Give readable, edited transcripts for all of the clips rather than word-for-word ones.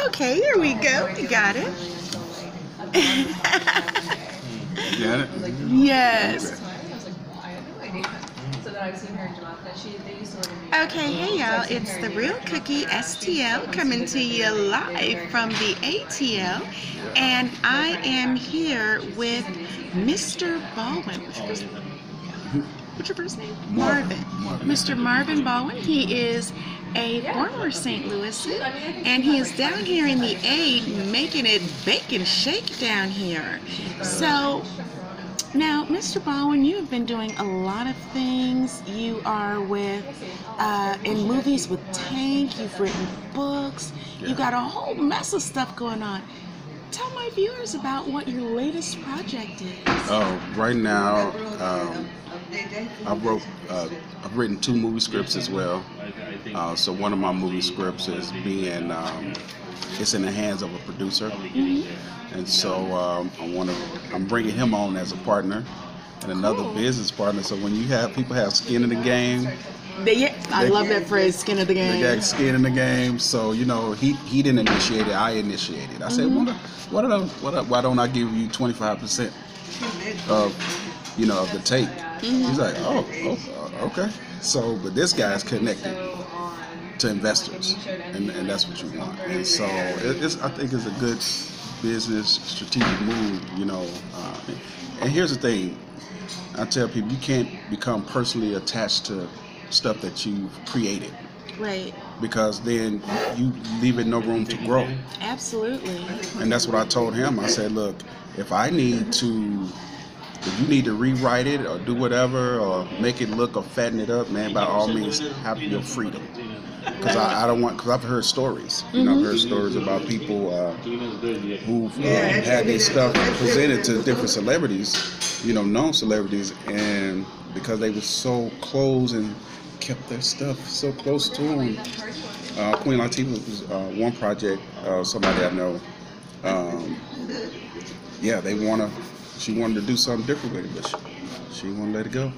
Okay, here we go. You got it. You got it? Yes. Okay, hey y'all, it's the Real Cookie STL coming to you live from the ATL, and I am here with Mr. Baldwin. What's your first name? Marvin. Mr. Marvin Baldwin. He is a former St. Louisan, and he is down here in the A making it bake and shake down here. So now, Mr. Baldwin, you have been doing a lot of things. You are in movies with Tank, you've written books, you got a whole mess of stuff going on. Tell my viewers about what your latest project is. Oh, right now, I've written 2 movie scripts as well. So one of my movie scripts is it's in the hands of a producer. And so I'm bringing him on as a partner and another business partner. So when people have skin in the game, I love that phrase, skin in the game. They got skin in the game. So he didn't initiate it, I initiated. I said, why don't I give you 25% of the take? He's like, okay. So, but this guy's connected to investors, and that's what you want. And so I think it's a good business strategic move, and here's the thing, I tell people, you can't become personally attached to stuff that you've created, right? Because then you leave it no room to grow. Absolutely. And that's what I told him. I said, look, if you need to rewrite it or do whatever or make it look or fatten it up, man, by all means, have your freedom. Because because I've heard stories. I've heard stories about people who've had their stuff presented to different celebrities, known celebrities, and because they were so close and kept their stuff so close to them. Queen Latifah was one project, somebody I know. She wanted to do something different with it, but she wouldn't let it go.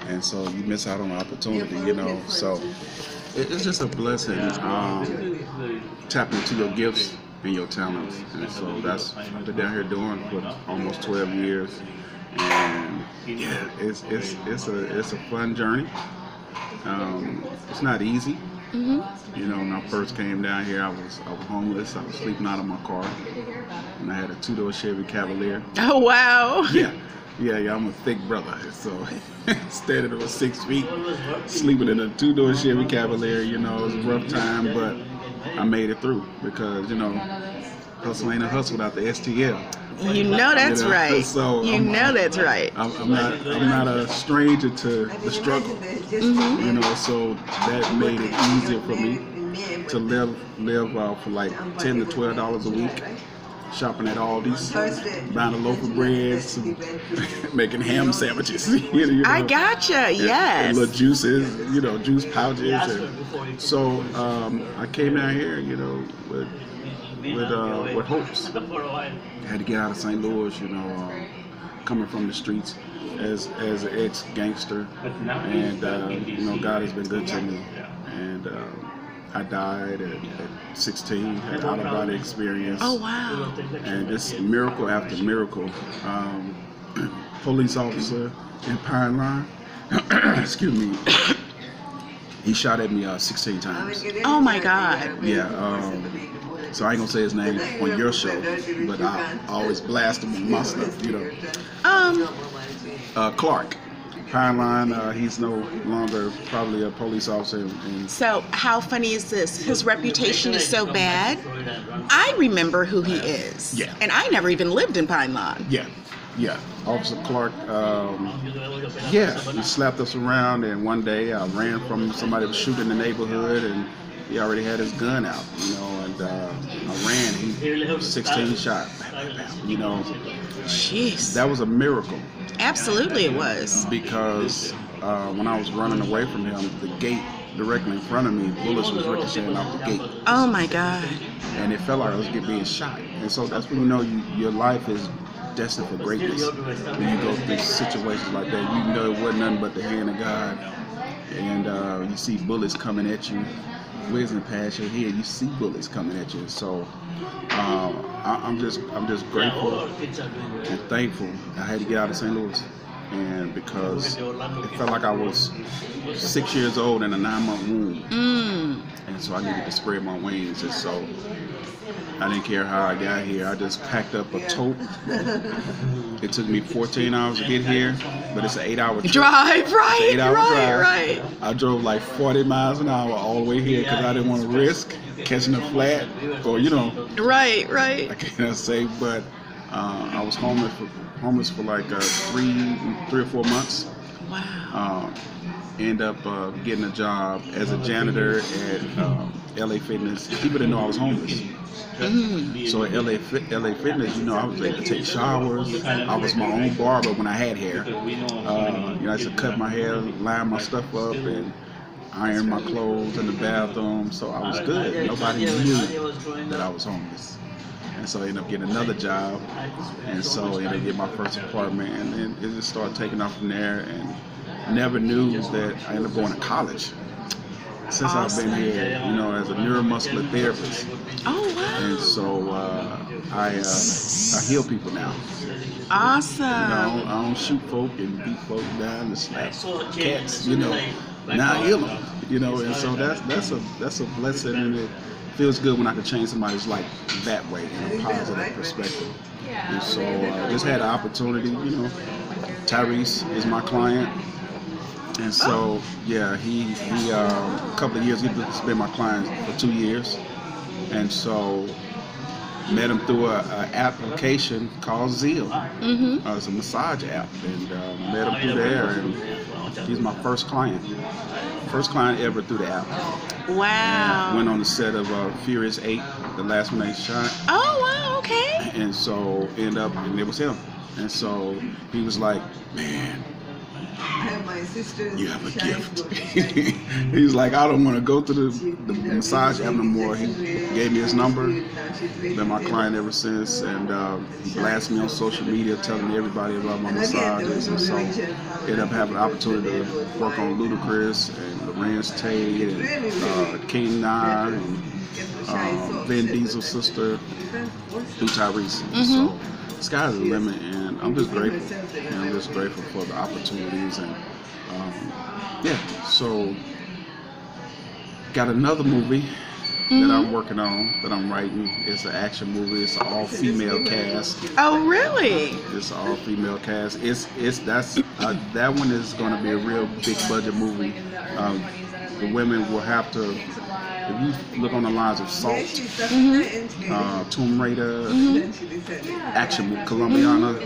And so you miss out on the opportunity, So it's just a blessing, tapping into your gifts and your talents. And so that's what I've been down here doing for almost 12 years. And yeah, it's a fun journey. It's not easy. When I first came down here, I was homeless. I was sleeping out of my car, and I had a 2-door Chevy Cavalier. Oh wow! Yeah. I'm a thick brother, so standing over 6 feet, sleeping in a 2-door Chevy Cavalier. It was a rough time, but I made it through because hustle ain't a hustle without the STL. That's right. So that's right. I'm not a stranger to the struggle. So that made it easier for me to live for like $10 to $12 a week, shopping at Aldi's, buying a loaf of bread, making ham sandwiches. I gotcha. Yes. And little juices, juice pouches. And so I came down here, with hopes. I had to get out of St. Louis, coming from the streets as an ex-gangster, and God has been good to me. And I died at 16, had an out-of-body experience. Oh wow! And just miracle after miracle. Police officer in Pine Line, excuse me, he shot at me 16 times. Oh my God! Yeah. So I ain't gonna say his name on your show, but I always blast him with my stuff, Clark, Pine Line. He's no longer probably a police officer. So how funny is this? His reputation is so bad. I remember who he is. Yeah. And I never even lived in Pine Lawn. Yeah. Officer Clark. He slapped us around, and one day I ran from somebody was shooting in the neighborhood, and he already had his gun out, and I ran. He 16 shot, Jeez. That was a miracle. Absolutely, it was. Because when I was running away from him, the gate directly in front of me, bullets was ricocheting off the gate. Oh my God. And it felt like I was being shot. And so that's when your life is destined for greatness. When you go through situations like that, it wasn't nothing but the hand of God. And you see bullets coming at you. whizzing past your head, you see bullets coming at you. So I'm just grateful and thankful I had to get out of St. Louis, and because it felt like I was 6 years old in a 9-month womb, and so I needed to spread my wings, and so I didn't care how I got here. I just packed up a tote. It took me 14 hours to get here, but it's an 8-hour drive. Right, right. I drove like 40 miles an hour all the way here because I didn't want to risk catching a flat, or Right. I can't say, but I was homeless for like 3 or 4 months. Wow. End up getting a job as a janitor at LA Fitness. People didn't know I was homeless. So at LA Fitness, I was able to take showers. I was my own barber when I had hair. I used to cut my hair, line my stuff up, and iron my clothes in the bathroom. So I was good. Nobody knew that I was homeless. And so I ended up getting another job, and so I ended up getting my first apartment, and then it just started taking off from there. And never knew that I ended up going to college. Since Awesome. I've been here, as a neuromuscular therapist. Oh, wow. And so I heal people now. Awesome. I don't shoot folk and beat folk down and slap cats. Now I heal them. And so that's a blessing, and it feels good when I can change somebody's life that way in a positive perspective. And so I just had an opportunity. Tyrese is my client. And so, yeah, he a couple of years, he's been my client for 2 years. And so, met him through an application called Zeal. It's a massage app. And met him through there, and he's my first client. First client ever through the app. Wow. And went on the set of Furious 8, the last one they shot. Oh, wow, okay. And so, and it was him. And so, he was like, man, you have a gift. He was like, I don't want to go to the massage app no more. He gave me his number. Been my client ever since, and he blasted me on social media, telling everybody about my massages. And so, ended up having the opportunity to work on Ludacris and Lorenz Tate and King Nye and Vin Diesel's sister through Tyrese. So, sky's the limit, and I'm just grateful. And I'm just grateful for the opportunities, and so got another movie that I'm working on, that I'm writing. It's an action movie. It's an all-female cast. Oh, really? It's an all-female cast. That one is going to be a real big budget movie. The women will have to, if you look on the lines of Salt, Tomb Raider, action movie, Colombiana,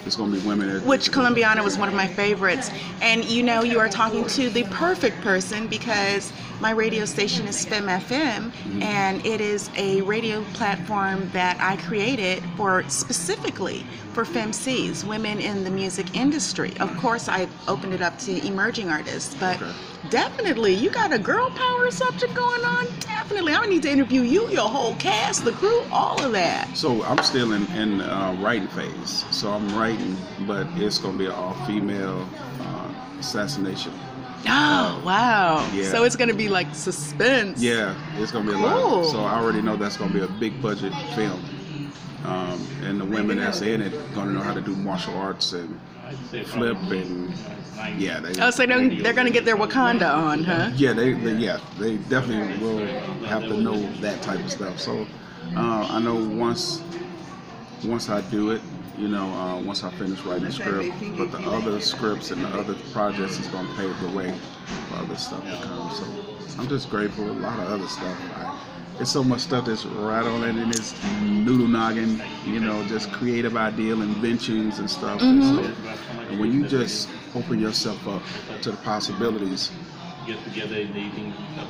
it's going to be women. Which Colombiana was one of my favorites. And you are talking to the perfect person, because my radio station is FEM FM, and it is a radio platform that I created specifically for FemCs, women in the music industry. Of course, I opened it up to emerging artists, but definitely, you got a girl power subject going on. Definitely, I need to interview you, your whole cast, the crew, all of that. So I'm still in writing phase. So I'm writing, but it's going to be an all-female assassination. Oh, wow. Yeah. So it's going to be like suspense. Yeah, it's going to be a lot. So I already know that's going to be a big budget film. And the women that's in it going to know how to do martial arts and flip, and so they're going to get their Wakanda on, huh? Yeah, they definitely will have to know that type of stuff. So I know once I do it, once I finish writing the script, but the other scripts and the other projects is going to pave the way for other stuff to come. So I'm just grateful. A lot of other stuff. There's so much stuff that's right on it in this noodle noggin, just creative ideal inventions and stuff. And when you just open yourself up to the possibilities,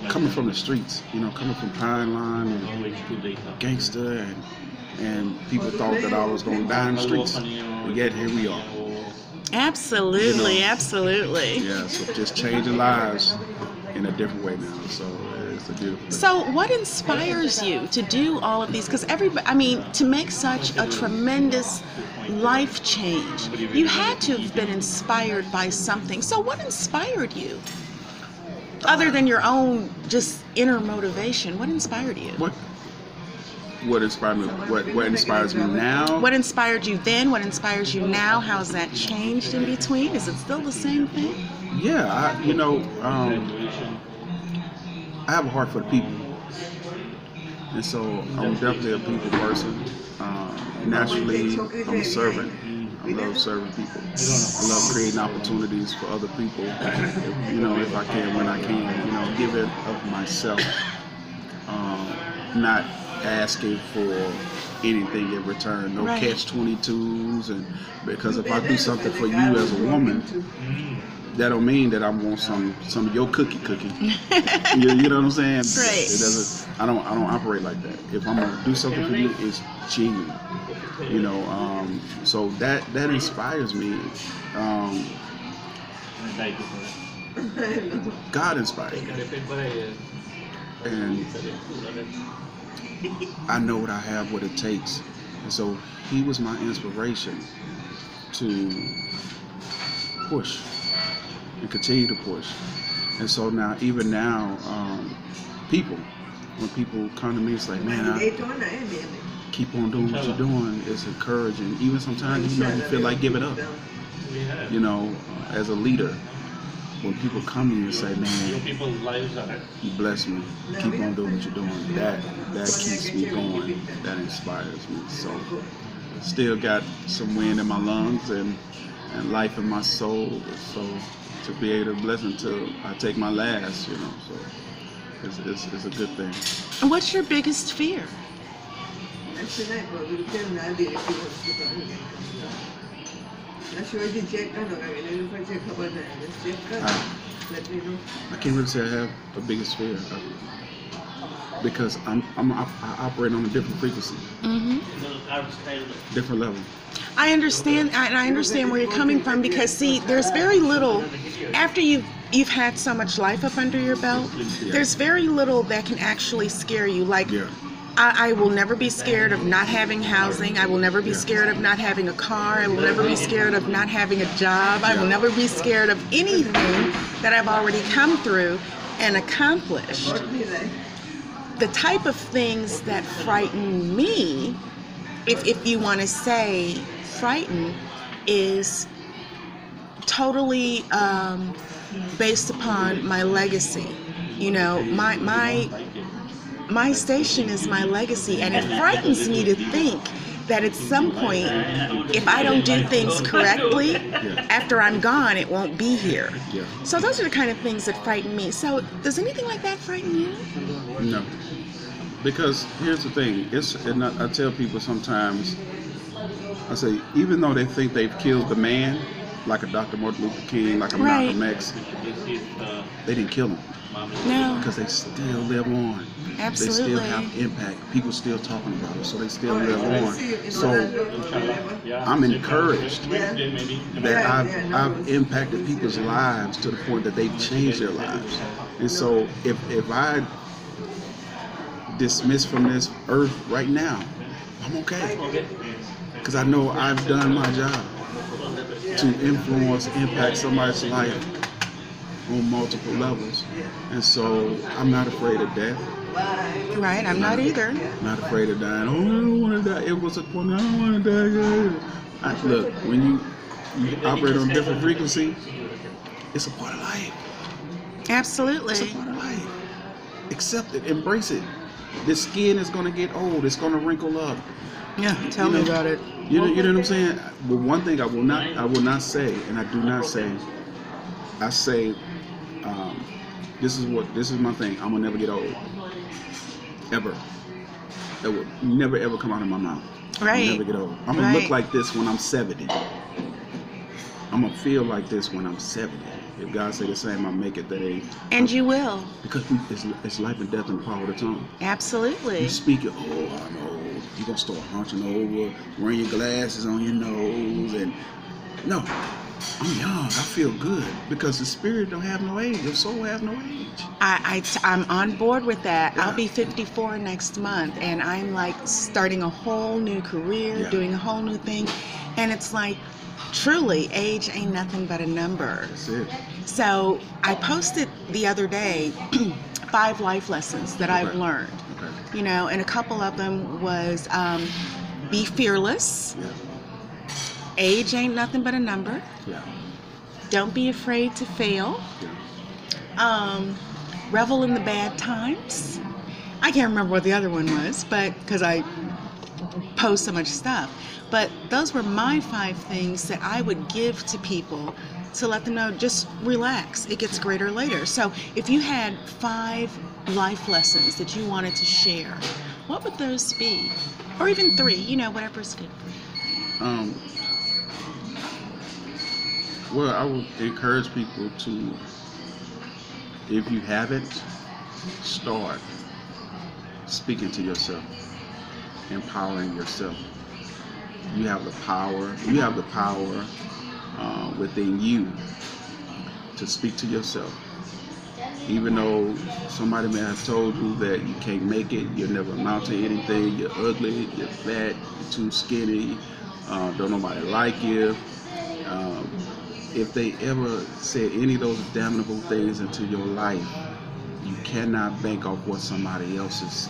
coming from the streets, coming from Pine Line and Gangster, and people thought that I was going to die in the streets, but yet here we are. Absolutely, absolutely. Yeah, so just changing lives in a different way now. So it's a beautiful thing. So what inspires you to do all of these? Because to make such a tremendous life change, you had to have been inspired by something. So what inspired you? Other than your own just inner motivation, what inspired you? What inspired me? What inspires me now? What inspired you then? What inspires you now? How's that changed in between? Is it still the same thing? Yeah, I have a heart for the people, and so I'm definitely a people person. Naturally, I'm a servant. I love serving people. I love creating opportunities for other people. If I can, when I can, give it of myself. Not asking for anything in return. No catch-22s, and because if I do something for you as a woman, that don't mean that I want some of your cookie. You know what I'm saying? Right. It doesn't. I don't operate like that. If I'm gonna do something for you, it's genuine. So that inspires me. God inspired me, and I know what I have, what it takes, and so He was my inspiration to push and continue to push. And so now, even now, when people come to me, it's like, man, keep on doing what you're doing. It's encouraging. Even sometimes, you feel like giving up. As a leader, when people come to you and say, man, you bless me, keep on doing what you're doing, that keeps me going, that inspires me. So still got some wind in my lungs and life in my soul, so to be able to bless until I take my last, so it's a good thing. And what's your biggest fear? I can't really say I have a biggest fear because I operate on a different frequency, different level. I understand, and I understand where you're coming from, because see, there's very little after you've had so much life up under your belt. There's very little that can actually scare you. Like, I will never be scared of not having housing. I will never be scared of not having a car. I will never be scared of not having a job. I will never be scared of anything that I've already come through and accomplished. The type of things that frighten me, if you want to say frighten, is totally based upon my legacy. My station is my legacy, and it frightens me to think that at some point, if I don't do things correctly, after I'm gone, it won't be here. So those are the kind of things that frighten me. So does anything like that frighten you? No, because here's the thing. And I tell people sometimes, I say, even though they think they've killed the man, like a Dr. Martin Luther King, like a Malcolm X, they didn't kill him. No. Because they still live on. Absolutely. They still have impact. People still talking about it, so they still live on. So I'm encouraged that I've impacted people's lives to the point that they've changed their lives. And so if I dismiss from this earth right now, I'm okay. Because I know I've done my job to influence, impact somebody's life on multiple levels. And so I'm not afraid of death. Right, I'm not either. Not afraid of dying. Oh, I don't want to die. It was a point, I don't want to die. Look, when you operate on a different frequency, it's a part of life. Absolutely. It's a part of life. Accept it, embrace it. The skin is going to get old. It's going to wrinkle up. Yeah, tell me about it. You know what I'm saying? But one thing I will not say, and I do not say, I say, this is my thing. I'm gonna never get old. Ever. That would never ever come out of my mouth. Right. I'll never get old. I'm gonna look like this when I'm 70. I'm gonna feel like this when I'm 70. If God say the same, I'll make it that age. And you will. Because it's life and death in the power of the tongue. Absolutely. You speak it, oh, I'm old. You're gonna start hunching over, wearing your glasses on your nose, and no. I'm young. I feel good because the spirit don't have no age. Your soul have no age. I'm on board with that. Yeah. I'll be 54 next month, and I'm like starting a whole new career, doing a whole new thing, and it's like, truly, age ain't nothing but a number. That's it. So I posted the other day 5 life lessons that I've learned. Okay. You know, and a couple of them was be fearless. Yeah. Age ain't nothing but a number. Yeah. Don't be afraid to fail. Yeah. Revel in the bad times. I can't remember what the other one was, but because I post so much stuff. But those were my 5 things that I would give to people to let them know, just relax. It gets greater later. So if you had 5 life lessons that you wanted to share, what would those be? Or even 3, you know, whatever's good for you. Well, I would encourage people to, if you haven't, start speaking to yourself, empowering yourself. You have the power. You have the power within you to speak to yourself. Even though somebody may have told you that you can't make it, you'll never amount to anything, you're ugly, you're fat, you're too skinny, don't nobody like you. If they ever said any of those damnable things into your life, you cannot bank off what somebody else's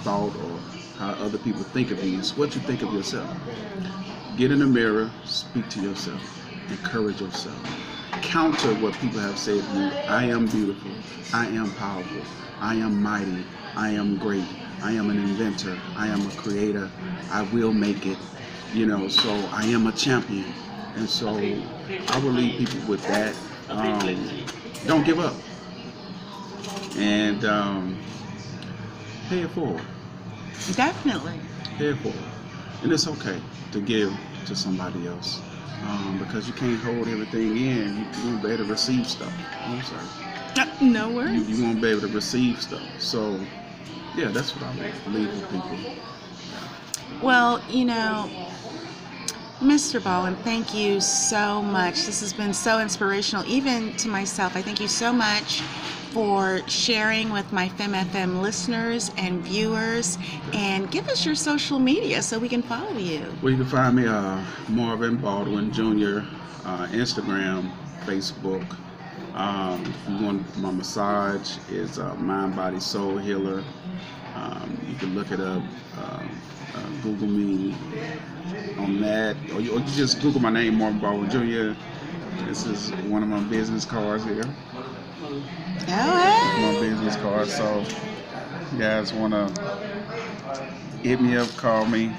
thought or how other people think of you. It's what you think of yourself. Get in the mirror, speak to yourself, encourage yourself. Counter what people have said to you. I am beautiful. I am powerful. I am mighty. I am great. I am an inventor. I am a creator. I will make it. You know, so I am a champion. And so I will leave people with that. Don't give up. And pay it forward. Definitely. Pay it forward. And it's okay to give to somebody else. Because you can't hold everything in. You won't be able to receive stuff. I'm sorry. No worries. You won't be able to receive stuff. So, yeah, that's what I would leave with people. Well, you know, Mr. Baldwin, thank you so much. This has been so inspirational, even to myself. I thank you so much for sharing with my FemFM listeners and viewers. And give us your social media so we can follow you. Well, you can find me Marvin Baldwin Jr. Instagram, Facebook. If you want my massage, is Mind, Body, Soul Healer. You can look it up. Google me on that, or you just Google my name, Marvin Ballard Jr. This is one of my business cards here. My business card. So, you guys want to hit me up, call me.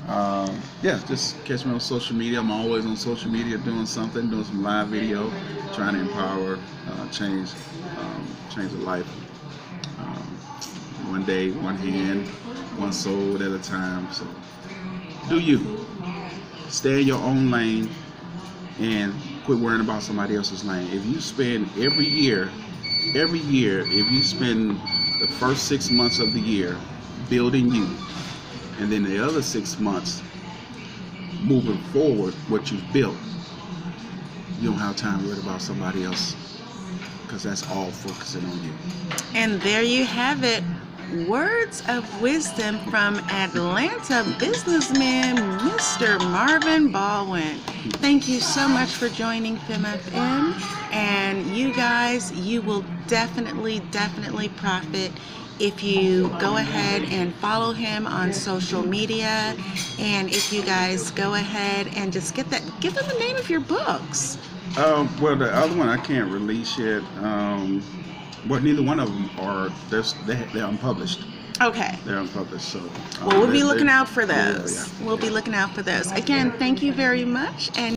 Yeah, just catch me on social media. I'm always on social media doing something, doing some live video, trying to empower, change a life. One day, one hand, one soul at a time. So do you. Stay in your own lane and quit worrying about somebody else's lane. If you spend every year, if you spend the first 6 months of the year building you, and then the other 6 months moving forward what you've built, you don't have time to worry about somebody else, because that's all focusing on you. And there you have it. Words of wisdom from Atlanta businessman Mr. Marvin Baldwin. Thank you so much for joining FemFM, and you guys, you will definitely profit if you go ahead and follow him on social media, and if you guys go ahead and just give them the name of your books. Well, the other one I can't release yet. Well, neither one of them are. They're unpublished. Okay. They're unpublished. So. Well, we'll be looking out for those. Yeah. We'll be looking out for those. Again, thank you very much. And